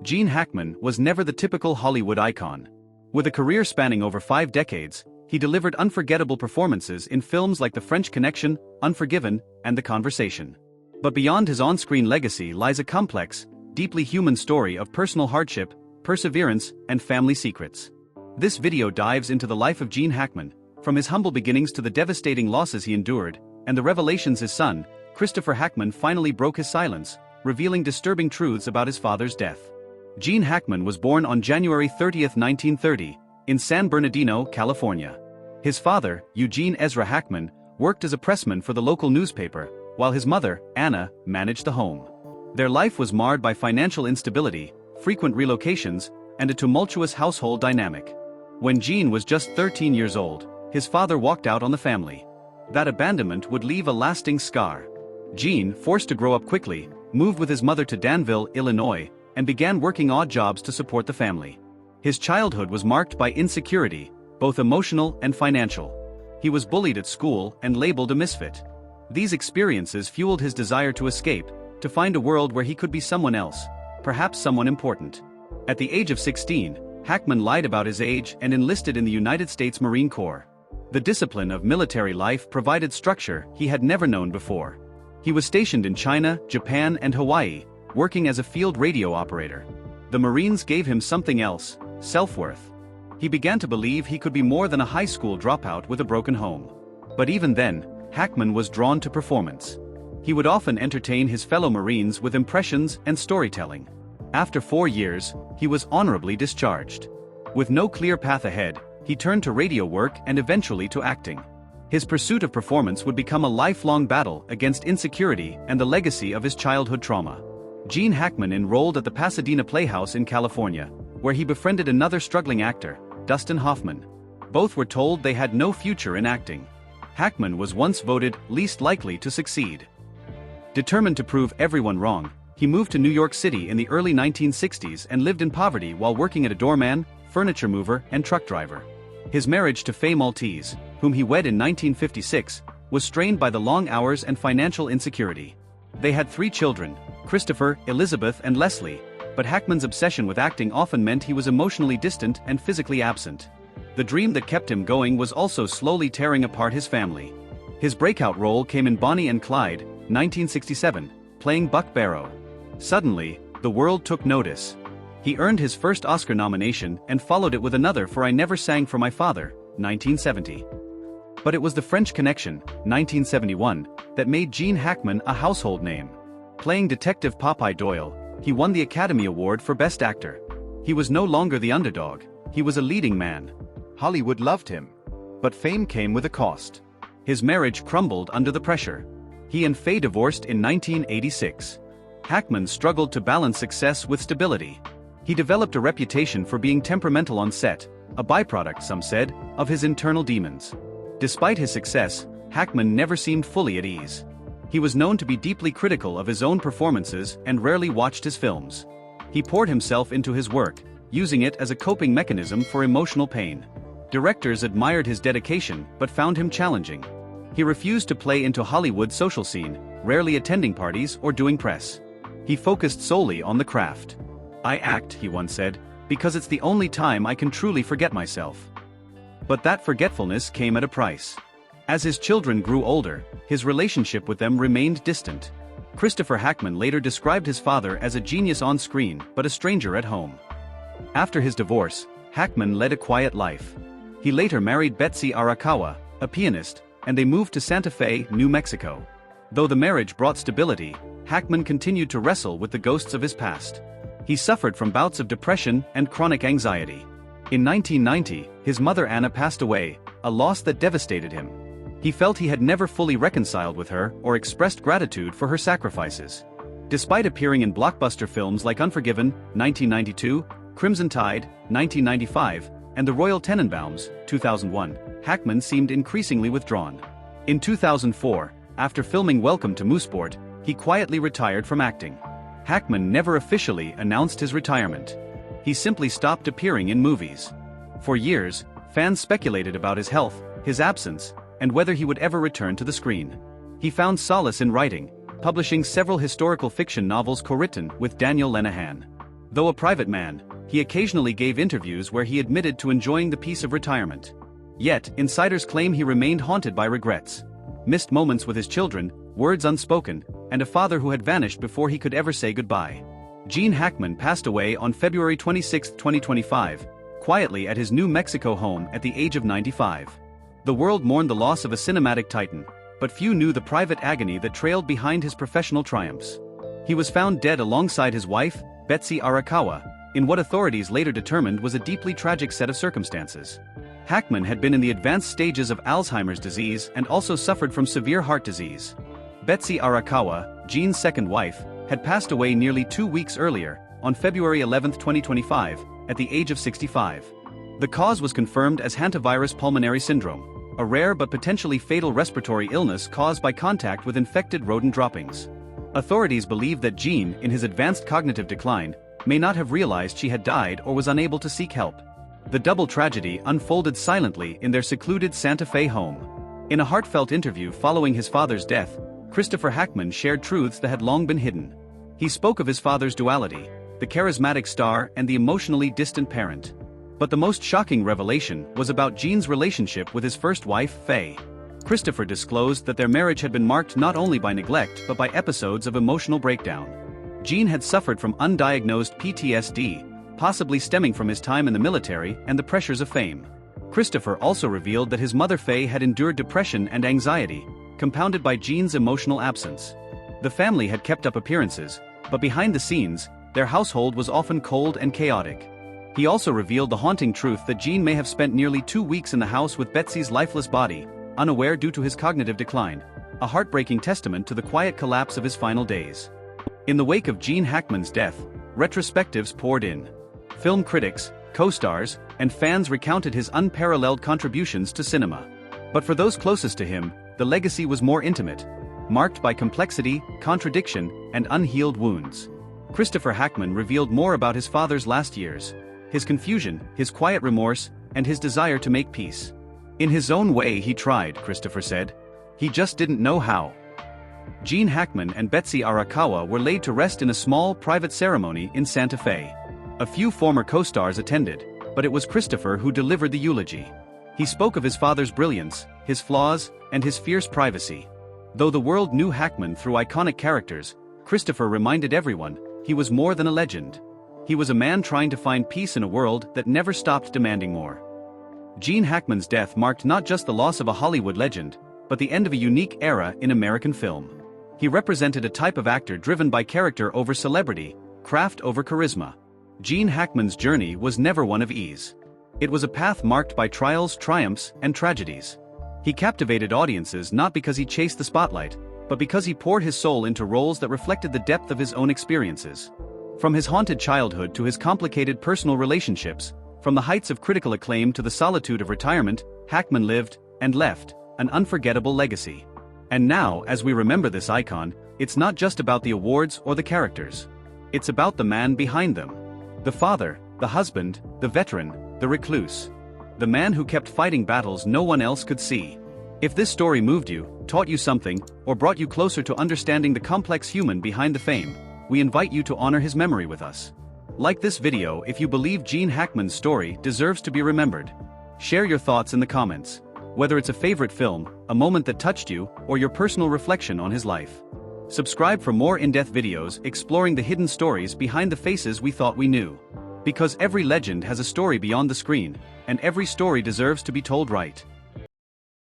Gene Hackman was never the typical Hollywood icon. With a career spanning over 5 decades, he delivered unforgettable performances in films like The French Connection, Unforgiven, and The Conversation. But beyond his on-screen legacy lies a complex, deeply human story of personal hardship, perseverance, and family secrets. This video dives into the life of Gene Hackman, from his humble beginnings to the devastating losses he endured, and the revelations his son, Christopher Hackman, finally broke his silence, revealing disturbing truths about his father's death. Gene Hackman was born on January 30, 1930, in San Bernardino, California. His father, Eugene Ezra Hackman, worked as a pressman for the local newspaper, while his mother, Anna, managed the home. Their life was marred by financial instability, frequent relocations, and a tumultuous household dynamic. When Gene was just 13 years old, his father walked out on the family. That abandonment would leave a lasting scar. Gene, forced to grow up quickly, moved with his mother to Danville, Illinois, and began working odd jobs to support the family. His childhood was marked by insecurity, both emotional and financial. He was bullied at school and labeled a misfit. These experiences fueled his desire to escape, to find a world where he could be someone else, perhaps someone important. At the age of 16, Hackman lied about his age and enlisted in the United States Marine Corps. The discipline of military life provided structure he had never known before. He was stationed in China, Japan, and Hawaii, working as a field radio operator. The Marines gave him something else: self-worth. He began to believe he could be more than a high school dropout with a broken home. But even then, Hackman was drawn to performance. He would often entertain his fellow Marines with impressions and storytelling. After 4 years, he was honorably discharged. With no clear path ahead, he turned to radio work and eventually to acting. His pursuit of performance would become a lifelong battle against insecurity and the legacy of his childhood trauma. Gene Hackman enrolled at the Pasadena Playhouse in California, where he befriended another struggling actor, Dustin Hoffman. Both were told they had no future in acting. Hackman was once voted least likely to succeed. Determined to prove everyone wrong, he moved to New York City in the early 1960s and lived in poverty while working as a doorman, furniture mover, and truck driver. His marriage to Faye Maltese, whom he wed in 1956, was strained by the long hours and financial insecurity. They had 3 children, Christopher, Elizabeth, and Leslie, but Hackman's obsession with acting often meant he was emotionally distant and physically absent. The dream that kept him going was also slowly tearing apart his family. His breakout role came in Bonnie and Clyde, 1967, playing Buck Barrow. Suddenly, the world took notice. He earned his first Oscar nomination and followed it with another for I Never Sang for My Father, 1970. But it was The French Connection, 1971, that made Gene Hackman a household name. Playing Detective Popeye Doyle, he won the Academy Award for Best Actor. He was no longer the underdog, he was a leading man. Hollywood loved him. But fame came with a cost. His marriage crumbled under the pressure. He and Faye divorced in 1986. Hackman struggled to balance success with stability. He developed a reputation for being temperamental on set, a byproduct, some said, of his internal demons. Despite his success, Hackman never seemed fully at ease. He was known to be deeply critical of his own performances and rarely watched his films. He poured himself into his work, using it as a coping mechanism for emotional pain. Directors admired his dedication but found him challenging. He refused to play into Hollywood's social scene, rarely attending parties or doing press. He focused solely on the craft. "I act," he once said, "because it's the only time I can truly forget myself." But that forgetfulness came at a price. As his children grew older, his relationship with them remained distant. Christopher Hackman later described his father as a genius on screen but a stranger at home. After his divorce, Hackman led a quiet life. He later married Betsy Arakawa, a pianist, and they moved to Santa Fe, New Mexico. Though the marriage brought stability, Hackman continued to wrestle with the ghosts of his past. He suffered from bouts of depression and chronic anxiety. In 1990, his mother Anna passed away, a loss that devastated him. He felt he had never fully reconciled with her or expressed gratitude for her sacrifices. Despite appearing in blockbuster films like Unforgiven, 1992, Crimson Tide, 1995, and The Royal Tenenbaums, 2001, Hackman seemed increasingly withdrawn. In 2004, after filming Welcome to Mooseport, he quietly retired from acting. Hackman never officially announced his retirement. He simply stopped appearing in movies. For years, fans speculated about his health, his absence, and whether he would ever return to the screen. He found solace in writing, publishing several historical fiction novels co-written with Daniel Lenihan. Though a private man, he occasionally gave interviews where he admitted to enjoying the peace of retirement. Yet, insiders claim he remained haunted by regrets. Missed moments with his children, words unspoken, and a father who had vanished before he could ever say goodbye. Gene Hackman passed away on February 26, 2025, quietly at his New Mexico home at the age of 95. The world mourned the loss of a cinematic titan, but few knew the private agony that trailed behind his professional triumphs. He was found dead alongside his wife, Betsy Arakawa, in what authorities later determined was a deeply tragic set of circumstances. Hackman had been in the advanced stages of Alzheimer's disease and also suffered from severe heart disease. Betsy Arakawa, Gene's second wife, had passed away nearly 2 weeks earlier, on February 11, 2025, at the age of 65. The cause was confirmed as hantavirus pulmonary syndrome, a rare but potentially fatal respiratory illness caused by contact with infected rodent droppings. Authorities believe that Gene, in his advanced cognitive decline, may not have realized she had died or was unable to seek help. The double tragedy unfolded silently in their secluded Santa Fe home. In a heartfelt interview following his father's death, Christopher Hackman shared truths that had long been hidden. He spoke of his father's duality, the charismatic star and the emotionally distant parent. But the most shocking revelation was about Gene's relationship with his first wife, Faye. Christopher disclosed that their marriage had been marked not only by neglect but by episodes of emotional breakdown. Gene had suffered from undiagnosed PTSD, possibly stemming from his time in the military and the pressures of fame. Christopher also revealed that his mother Faye had endured depression and anxiety, compounded by Gene's emotional absence. The family had kept up appearances, but behind the scenes, their household was often cold and chaotic. He also revealed the haunting truth that Gene may have spent nearly 2 weeks in the house with Betsy's lifeless body, unaware due to his cognitive decline, a heartbreaking testament to the quiet collapse of his final days. In the wake of Gene Hackman's death, retrospectives poured in. Film critics, co-stars, and fans recounted his unparalleled contributions to cinema. But for those closest to him, the legacy was more intimate, marked by complexity, contradiction, and unhealed wounds. Christopher Hackman revealed more about his father's last years, his confusion, his quiet remorse, and his desire to make peace. In his own way he tried, Christopher said. He just didn't know how. Gene Hackman and Betsy Arakawa were laid to rest in a small, private ceremony in Santa Fe. A few former co-stars attended, but it was Christopher who delivered the eulogy. He spoke of his father's brilliance, his flaws, and his fierce privacy. Though the world knew Hackman through iconic characters, Christopher reminded everyone, he was more than a legend. He was a man trying to find peace in a world that never stopped demanding more. Gene Hackman's death marked not just the loss of a Hollywood legend, but the end of a unique era in American film. He represented a type of actor driven by character over celebrity, craft over charisma. Gene Hackman's journey was never one of ease. It was a path marked by trials, triumphs, and tragedies. He captivated audiences not because he chased the spotlight, but because he poured his soul into roles that reflected the depth of his own experiences. From his haunted childhood to his complicated personal relationships, from the heights of critical acclaim to the solitude of retirement, Hackman lived, and left, an unforgettable legacy. And now, as we remember this icon, it's not just about the awards or the characters. It's about the man behind them. The father, the husband, the veteran, the recluse. The man who kept fighting battles no one else could see. If this story moved you, taught you something, or brought you closer to understanding the complex human behind the fame, we invite you to honor his memory with us. Like this video if you believe Gene Hackman's story deserves to be remembered. Share your thoughts in the comments, whether it's a favorite film, a moment that touched you, or your personal reflection on his life. Subscribe for more in-depth videos exploring the hidden stories behind the faces we thought we knew. Because every legend has a story beyond the screen, and every story deserves to be told right.